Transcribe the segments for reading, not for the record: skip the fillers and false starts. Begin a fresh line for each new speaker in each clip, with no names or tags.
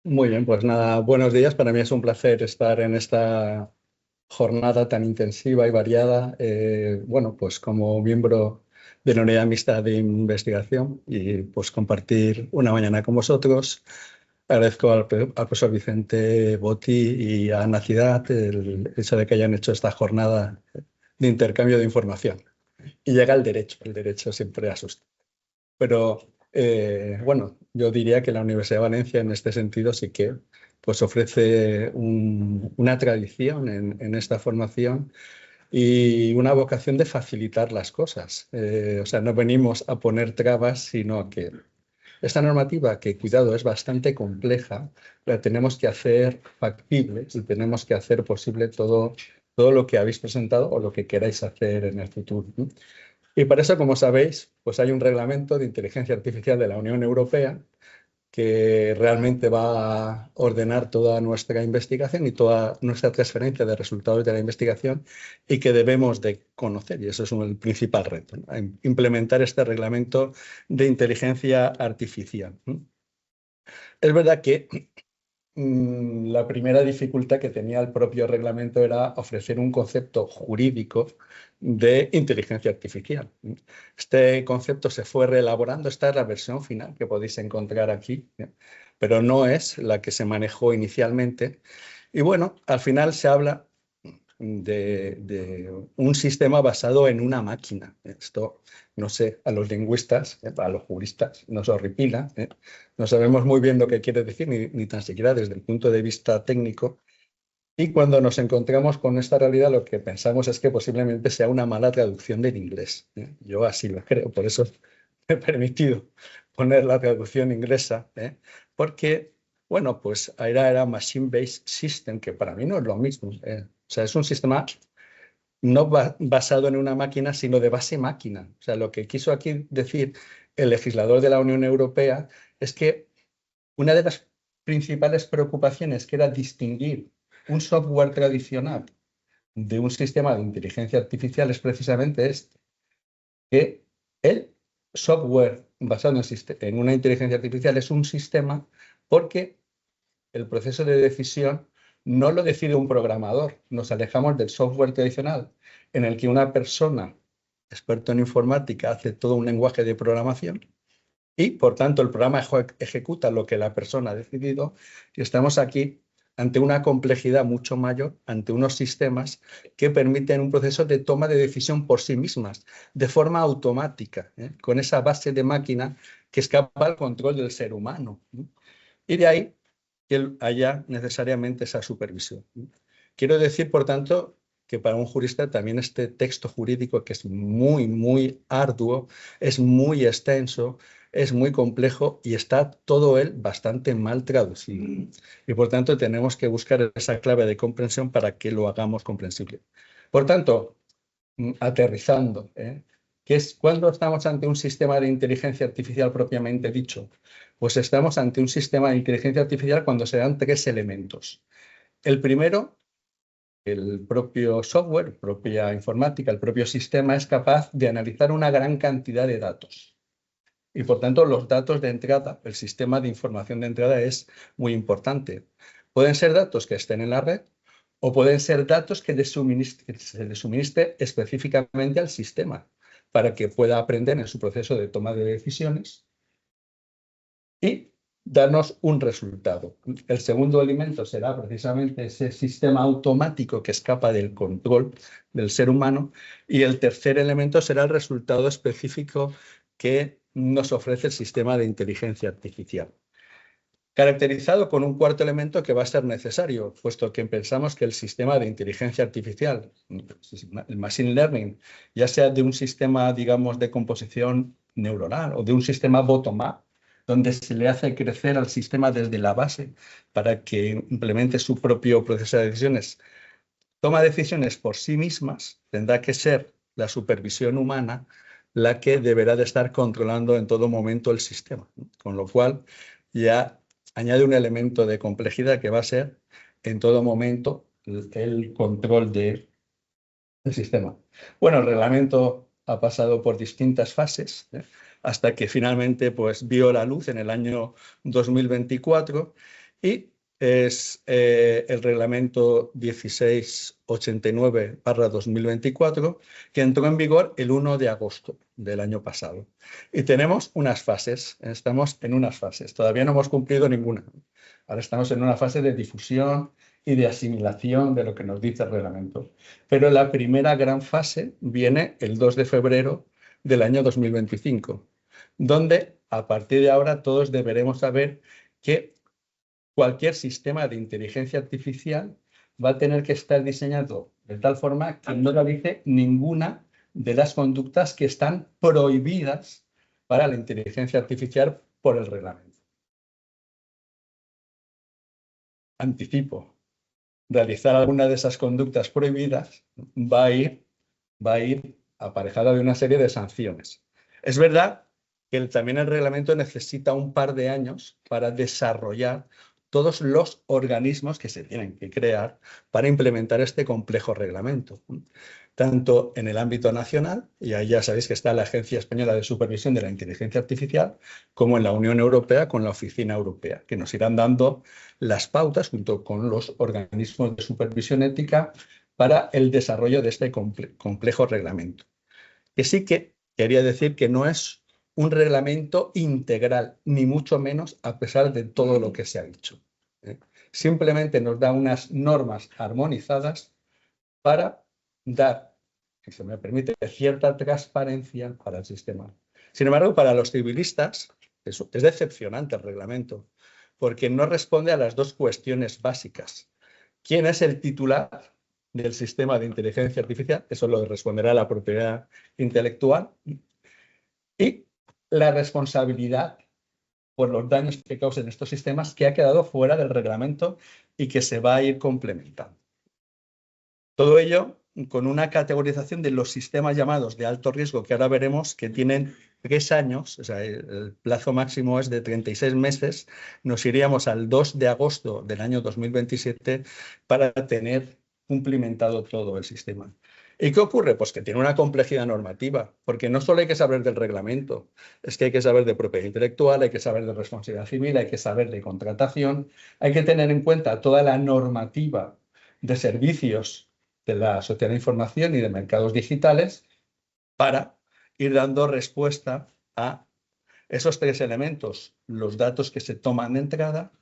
Muy bien, pues nada, buenos días. Para mí es un placer estar en esta jornada tan intensiva y variada. Bueno, pues como miembro de la unidad mixta de investigación y pues compartir una mañana con vosotros. Agradezco al profesor Vicente Botti y a Ana Ciudad el hecho de que hayan hecho esta jornada de intercambio de información. Y llega el derecho siempre asusta. Pero bueno, yo diría que la Universidad de Valencia en este sentido sí que pues ofrece una tradición en esta formación y una vocación de facilitar las cosas. O sea, no venimos a poner trabas, sino a que esta normativa, que cuidado, es bastante compleja, la tenemos que hacer factible y tenemos que hacer posible todo lo que habéis presentado o lo que queráis hacer en el futuro, ¿no? Y para eso, como sabéis, pues hay un reglamento de inteligencia artificial de la Unión Europea que realmente va a ordenar toda nuestra investigación y toda nuestra transferencia de resultados de la investigación y que debemos de conocer. Y eso es el principal reto, ¿no? Implementar este reglamento de inteligencia artificial. Es verdad que la primera dificultad que tenía el propio reglamento era ofrecer un concepto jurídico de inteligencia artificial. Este concepto se fue reelaborando, esta es la versión final que podéis encontrar aquí, ¿eh? Pero no es la que se manejó inicialmente. Y bueno, al final se habla de un sistema basado en una máquina. Esto, no sé, a los lingüistas, a los juristas, nos horripila, ¿eh? No sabemos muy bien lo que quiere decir, ni tan siquiera desde el punto de vista técnico. Y cuando nos encontramos con esta realidad, lo que pensamos es que posiblemente sea una mala traducción del inglés, ¿eh? Yo así lo creo, por eso me he permitido poner la traducción inglesa, ¿eh? Porque, bueno, pues era Machine Based System, que para mí no es lo mismo, ¿eh? O sea, es un sistema no basado en una máquina, sino de base máquina. O sea, lo que quiso aquí decir el legislador de la Unión Europea es que una de las principales preocupaciones, que era distinguir un software tradicional de un sistema de inteligencia artificial, es precisamente este, que el software basado en una inteligencia artificial es un sistema porque el proceso de decisión no lo decide un programador. Nos alejamos del software tradicional en el que una persona experto en informática hace todo un lenguaje de programación y, por tanto, el programa ejecuta lo que la persona ha decidido, y estamos aquí ante una complejidad mucho mayor, ante unos sistemas que permiten un proceso de toma de decisión por sí mismas, de forma automática, ¿eh? Con esa base de máquina que escapa al control del ser humano, ¿eh? Y de ahí que haya necesariamente esa supervisión. Quiero decir, por tanto, que para un jurista también este texto jurídico, que es muy, muy arduo, es muy extenso, es muy complejo y está todo él bastante mal traducido. Y por tanto tenemos que buscar esa clave de comprensión para que lo hagamos comprensible. Por tanto, aterrizando, ¿eh? ¿Qué es cuando estamos ante un sistema de inteligencia artificial propiamente dicho? Pues estamos ante un sistema de inteligencia artificial cuando se dan tres elementos. El primero, el propio software, propia informática, el propio sistema es capaz de analizar una gran cantidad de datos. Y por tanto, los datos de entrada, el sistema de información de entrada es muy importante. Pueden ser datos que estén en la red o pueden ser datos que se le suministre específicamente al sistema para que pueda aprender en su proceso de toma de decisiones y darnos un resultado. El segundo elemento será precisamente ese sistema automático que escapa del control del ser humano, y el tercer elemento será el resultado específico que nos ofrece el sistema de inteligencia artificial, caracterizado con un cuarto elemento que va a ser necesario, puesto que pensamos que el sistema de inteligencia artificial, el machine learning, ya sea de un sistema, digamos, de composición neuronal o de un sistema bottom-up, donde se le hace crecer al sistema desde la base para que implemente su propio proceso de decisiones, toma decisiones por sí mismas, tendrá que ser la supervisión humana la que deberá de estar controlando en todo momento el sistema, ¿no? Con lo cual ya añade un elemento de complejidad que va a ser en todo momento el control del sistema. Bueno, el reglamento ha pasado por distintas fases, hasta que finalmente pues, vio la luz en el año 2024, y es el reglamento 1689/2024, que entró en vigor el 1 de agosto del año pasado. Y tenemos unas fases, estamos en unas fases, todavía no hemos cumplido ninguna. Ahora estamos en una fase de difusión y de asimilación de lo que nos dice el reglamento. Pero la primera gran fase viene el 2 de febrero del año 2025, donde a partir de ahora todos deberemos saber que cualquier sistema de inteligencia artificial va a tener que estar diseñado de tal forma que no realice ninguna de las conductas que están prohibidas para la inteligencia artificial por el reglamento. Anticipo, realizar alguna de esas conductas prohibidas va a ir aparejada de una serie de sanciones. Es verdad que también el reglamento necesita un par de años para desarrollar todos los organismos que se tienen que crear para implementar este complejo reglamento, tanto en el ámbito nacional, y ahí ya sabéis que está la Agencia Española de Supervisión de la Inteligencia Artificial, como en la Unión Europea con la Oficina Europea, que nos irán dando las pautas junto con los organismos de supervisión ética para el desarrollo de este complejo reglamento. Que sí que quería decir que no es un reglamento integral, ni mucho menos, a pesar de todo lo que se ha dicho. Simplemente nos da unas normas armonizadas para dar, si se me permite, cierta transparencia para el sistema. Sin embargo, para los civilistas es decepcionante el reglamento, porque no responde a las dos cuestiones básicas. ¿Quién es el titular del sistema de inteligencia artificial? Eso lo responderá la propiedad intelectual. Y la responsabilidad por los daños que causen estos sistemas, que ha quedado fuera del reglamento y que se va a ir complementando. Todo ello con una categorización de los sistemas llamados de alto riesgo, que ahora veremos que tienen 3 años, o sea, el plazo máximo es de 36 meses, nos iríamos al 2 de agosto del año 2027 para tener cumplimentado todo el sistema. ¿Y qué ocurre? Pues que tiene una complejidad normativa, porque no solo hay que saber del reglamento, es que hay que saber de propiedad intelectual, hay que saber de responsabilidad civil, hay que saber de contratación, hay que tener en cuenta toda la normativa de servicios de la sociedad de información y de mercados digitales para ir dando respuesta a esos 3 elementos: los datos que se toman de entrada,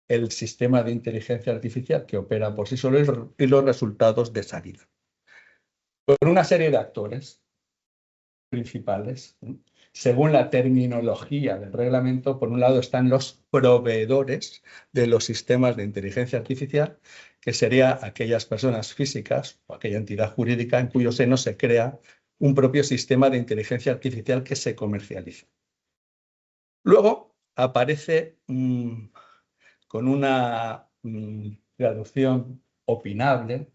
el sistema de inteligencia artificial que opera por sí solo y los resultados de salida. Con una serie de actores principales, según la terminología del reglamento. Por un lado están los proveedores de los sistemas de inteligencia artificial, que serían aquellas personas físicas o aquella entidad jurídica en cuyo seno se crea un propio sistema de inteligencia artificial que se comercializa. Luego aparece con una traducción opinable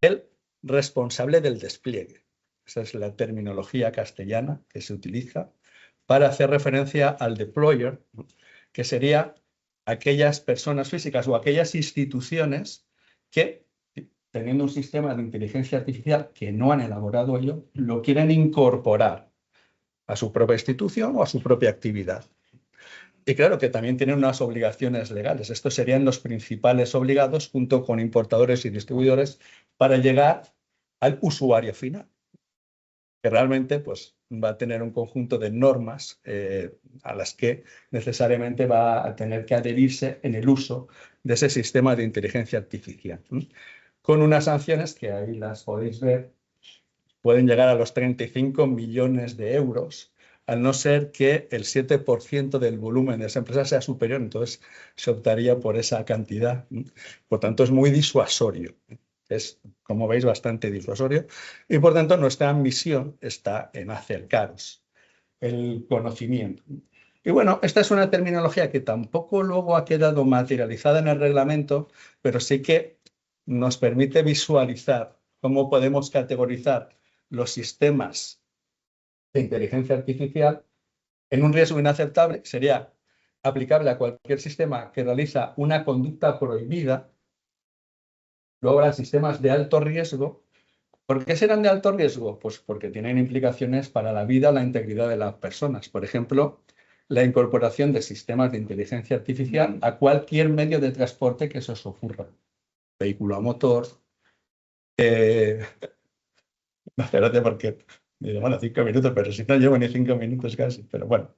el responsable del despliegue. Esa es la terminología castellana que se utiliza para hacer referencia al deployer, que sería aquellas personas físicas o aquellas instituciones que, teniendo un sistema de inteligencia artificial que no han elaborado ello, lo quieren incorporar a su propia institución o a su propia actividad. Y claro que también tienen unas obligaciones legales. Estos serían los principales obligados, junto con importadores y distribuidores, para llegar al usuario final, que realmente pues, va a tener un conjunto de normas a las que necesariamente va a tener que adherirse en el uso de ese sistema de inteligencia artificial. Con unas sanciones que ahí las podéis ver, pueden llegar a los 35 millones de euros, al no ser que el 7% del volumen de esa empresa sea superior, entonces se optaría por esa cantidad. Por tanto, es muy disuasorio. Es, como veis, bastante disuasorio. Y, por tanto, nuestra misión está en acercaros el conocimiento. Y bueno, esta es una terminología que tampoco luego ha quedado materializada en el reglamento, pero sí que nos permite visualizar cómo podemos categorizar los sistemas de inteligencia artificial en un riesgo inaceptable. Sería aplicable a cualquier sistema que realiza una conducta prohibida. Luego habrá sistemas de alto riesgo. ¿Por qué serán de alto riesgo? Pues porque tienen implicaciones para la vida o la integridad de las personas. Por ejemplo, la incorporación de sistemas de inteligencia artificial a cualquier medio de transporte que se os ocurra. Vehículo a motor. No, espérate porque me bueno, 5 minutos, pero si no llevo ni 5 minutos casi. Pero bueno,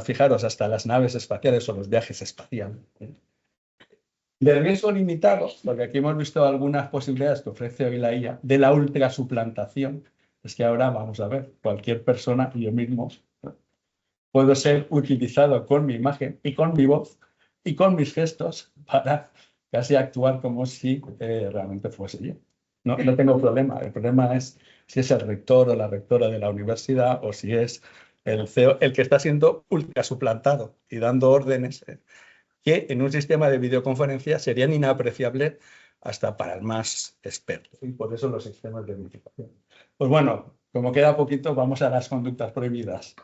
fijaros, hasta las naves espaciales o los viajes espaciales. De riesgo limitado, porque aquí hemos visto algunas posibilidades que ofrece hoy la IA, de la ultrasuplantación. Es que ahora, vamos a ver, cualquier persona, yo mismo, puedo ser utilizado con mi imagen y con mi voz y con mis gestos para casi actuar como si realmente fuese yo. No tengo problema. El problema es si es el rector o la rectora de la universidad o si es el CEO el que está siendo ultrasuplantado y dando órdenes que en un sistema de videoconferencia serían inapreciables hasta para el más experto. Y por eso los sistemas de verificación. Pues bueno, como queda poquito, vamos a las conductas prohibidas.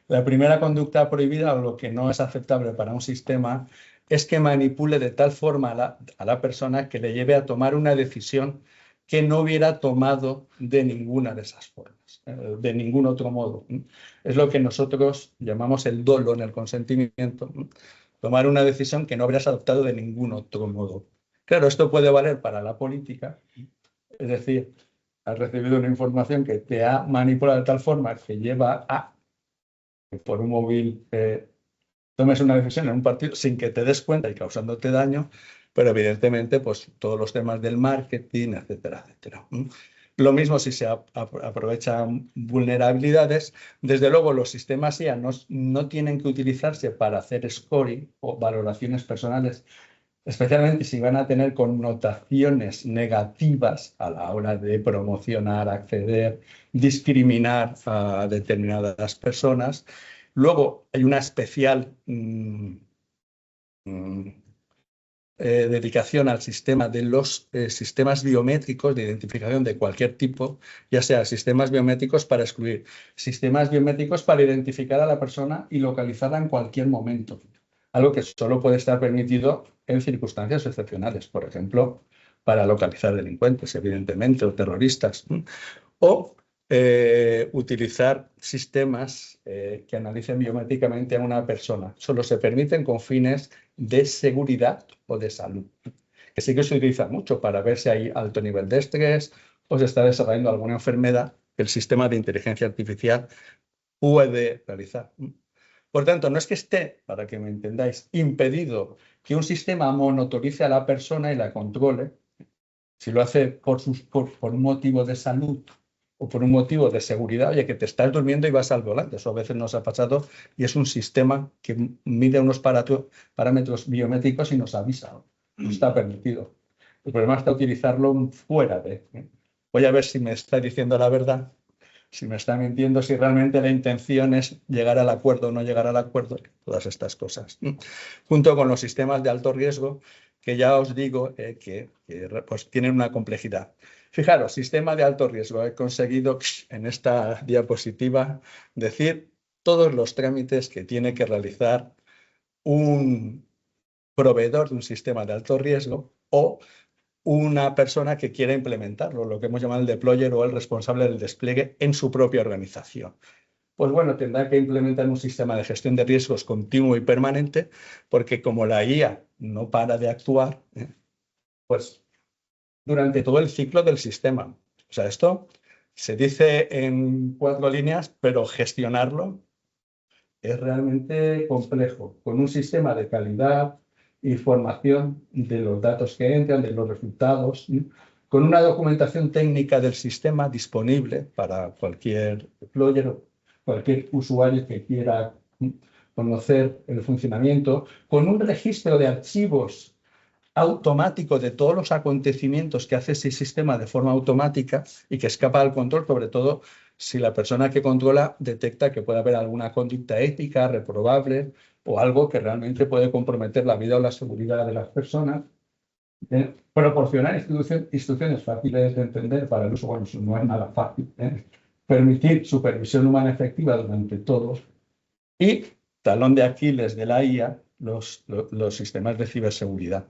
La primera conducta prohibida, o lo que no es aceptable para un sistema, es que manipule de tal forma a la persona que le lleve a tomar una decisión que no hubiera tomado de ninguna de esas formas, de ningún otro modo. Es lo que nosotros llamamos el dolo en el consentimiento. Tomar una decisión que no habrías adoptado de ningún otro modo. Claro, esto puede valer para la política, es decir, has recibido una información que te ha manipulado de tal forma que lleva a que por un móvil tomes una decisión en un partido sin que te des cuenta y causándote daño, pero evidentemente pues todos los temas del marketing, etcétera, etcétera. Lo mismo si se aprovechan vulnerabilidades. Desde luego, los sistemas IA no tienen que utilizarse para hacer scoring o valoraciones personales, especialmente si van a tener connotaciones negativas a la hora de promocionar, acceder, discriminar a determinadas personas. Luego, hay una especial dedicación al sistema de los sistemas biométricos de identificación de cualquier tipo, ya sea sistemas biométricos para excluir, sistemas biométricos para identificar a la persona y localizarla en cualquier momento, algo que solo puede estar permitido en circunstancias excepcionales, por ejemplo, para localizar delincuentes, evidentemente, o terroristas, o utilizar sistemas que analicen biométricamente a una persona. Solo se permiten con fines de seguridad o de salud, que sí que se utiliza mucho para ver si hay alto nivel de estrés o se está desarrollando alguna enfermedad que el sistema de inteligencia artificial puede realizar. Por tanto, no es que esté, para que me entendáis, impedido que un sistema monitorice a la persona y la controle, si lo hace por un motivo de salud o por un motivo de seguridad, oye, que te estás durmiendo y vas al volante. Eso a veces nos ha pasado y es un sistema que mide unos parámetros biométricos y nos avisa. No está permitido. El problema está utilizarlo fuera de. Voy a ver si me está diciendo la verdad, si me está mintiendo, si realmente la intención es llegar al acuerdo o no llegar al acuerdo, todas estas cosas. Junto con los sistemas de alto riesgo, que ya os digo que pues, tienen una complejidad. Fijaros, sistema de alto riesgo. He conseguido en esta diapositiva decir todos los trámites que tiene que realizar un proveedor de un sistema de alto riesgo o una persona que quiera implementarlo, lo que hemos llamado el deployer o el responsable del despliegue en su propia organización. Pues bueno, tendrá que implementar un sistema de gestión de riesgos continuo y permanente, porque como la IA no para de actuar, pues durante todo el ciclo del sistema. O sea, esto se dice en 4 líneas, pero gestionarlo es realmente complejo. Con un sistema de calidad, información de los datos que entran, de los resultados, con una documentación técnica del sistema disponible para cualquier deployer, cualquier usuario que quiera conocer el funcionamiento, con un registro de archivos automático de todos los acontecimientos que hace ese sistema de forma automática y que escapa al control, sobre todo si la persona que controla detecta que puede haber alguna conducta ética reprobable o algo que realmente puede comprometer la vida o la seguridad de las personas. Proporcionar instrucciones fáciles de entender para el uso, bueno, eso no es nada fácil. Permitir supervisión humana efectiva durante todo y, talón de Aquiles de la IA, los sistemas de ciberseguridad.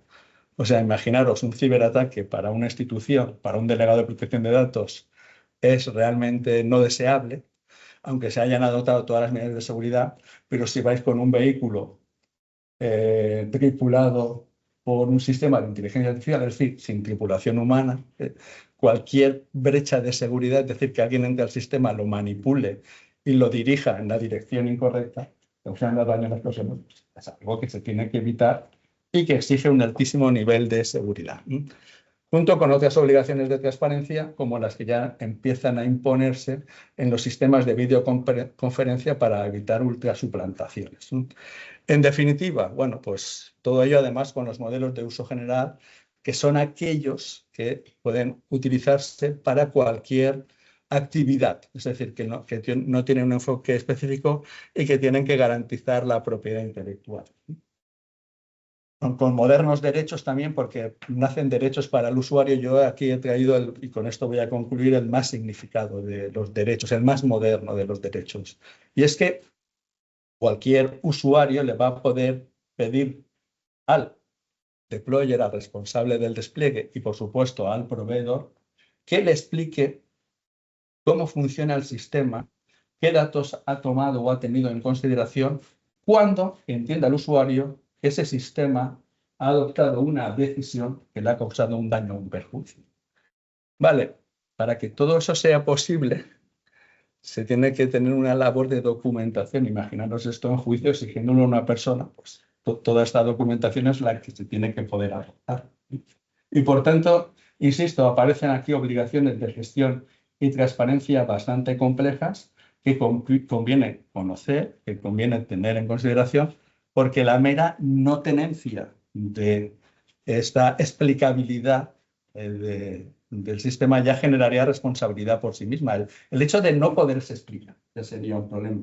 O sea, imaginaros un ciberataque para una institución, para un delegado de protección de datos, es realmente no deseable. aunque se hayan adoptado todas las medidas de seguridad, pero si vais con un vehículo tripulado por un sistema de inteligencia artificial, es decir, sin tripulación humana, cualquier brecha de seguridad, es decir, que alguien entre al sistema, lo manipule y lo dirija en la dirección incorrecta, causando daño a las personas, es algo que se tiene que evitar y que exige un altísimo nivel de seguridad. Junto con otras obligaciones de transparencia, como las que ya empiezan a imponerse en los sistemas de videoconferencia para evitar ultrasuplantaciones. En definitiva, bueno, pues todo ello además con los modelos de uso general, que son aquellos que pueden utilizarse para cualquier actividad, es decir, que no tienen un enfoque específico y que tienen que garantizar la propiedad intelectual. Con modernos derechos también, porque nacen derechos para el usuario. Yo aquí he traído, y con esto voy a concluir, el más significado de los derechos, el más moderno de los derechos. Y es que cualquier usuario le va a poder pedir al deployer, al responsable del despliegue y, por supuesto, al proveedor, que le explique cómo funciona el sistema, qué datos ha tomado o ha tenido en consideración cuando entienda el usuario que ese sistema ha adoptado una decisión que le ha causado un daño o un perjuicio. Vale, para que todo eso sea posible, se tiene que tener una labor de documentación. Imaginaros esto en juicio exigiéndolo a una persona, pues toda esta documentación es la que se tiene que poder adoptar. Y por tanto, insisto, aparecen aquí obligaciones de gestión y transparencia bastante complejas que conviene conocer, que conviene tener en consideración, porque la mera no tenencia de esta explicabilidad del sistema ya generaría responsabilidad por sí misma. El hecho de no poderse explicar ya sería un problema.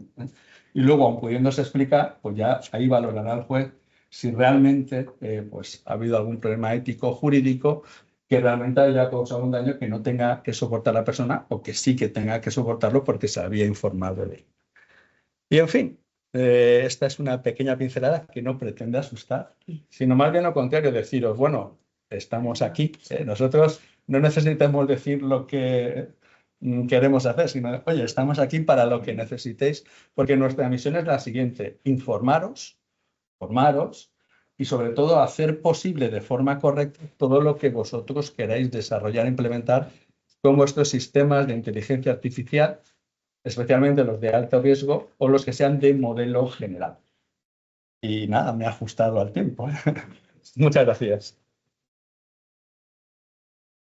Y luego, aun pudiéndose explicar, pues ya ahí valorará el juez si realmente pues, ha habido algún problema ético jurídico que realmente haya causado un daño que no tenga que soportar la persona o que sí que tenga que soportarlo porque se había informado de él. Y en fin, esta es una pequeña pincelada que no pretende asustar, sino más bien lo contrario, deciros, bueno, estamos aquí, nosotros no necesitamos decir lo que queremos hacer, sino, oye, estamos aquí para lo que necesitéis, porque nuestra misión es la siguiente: informaros, formaros y sobre todo hacer posible de forma correcta todo lo que vosotros queráis desarrollar e implementar con vuestros sistemas de inteligencia artificial, especialmente los de alto riesgo o los que sean de modelo general. Y nada, me he ajustado al tiempo. Muchas gracias.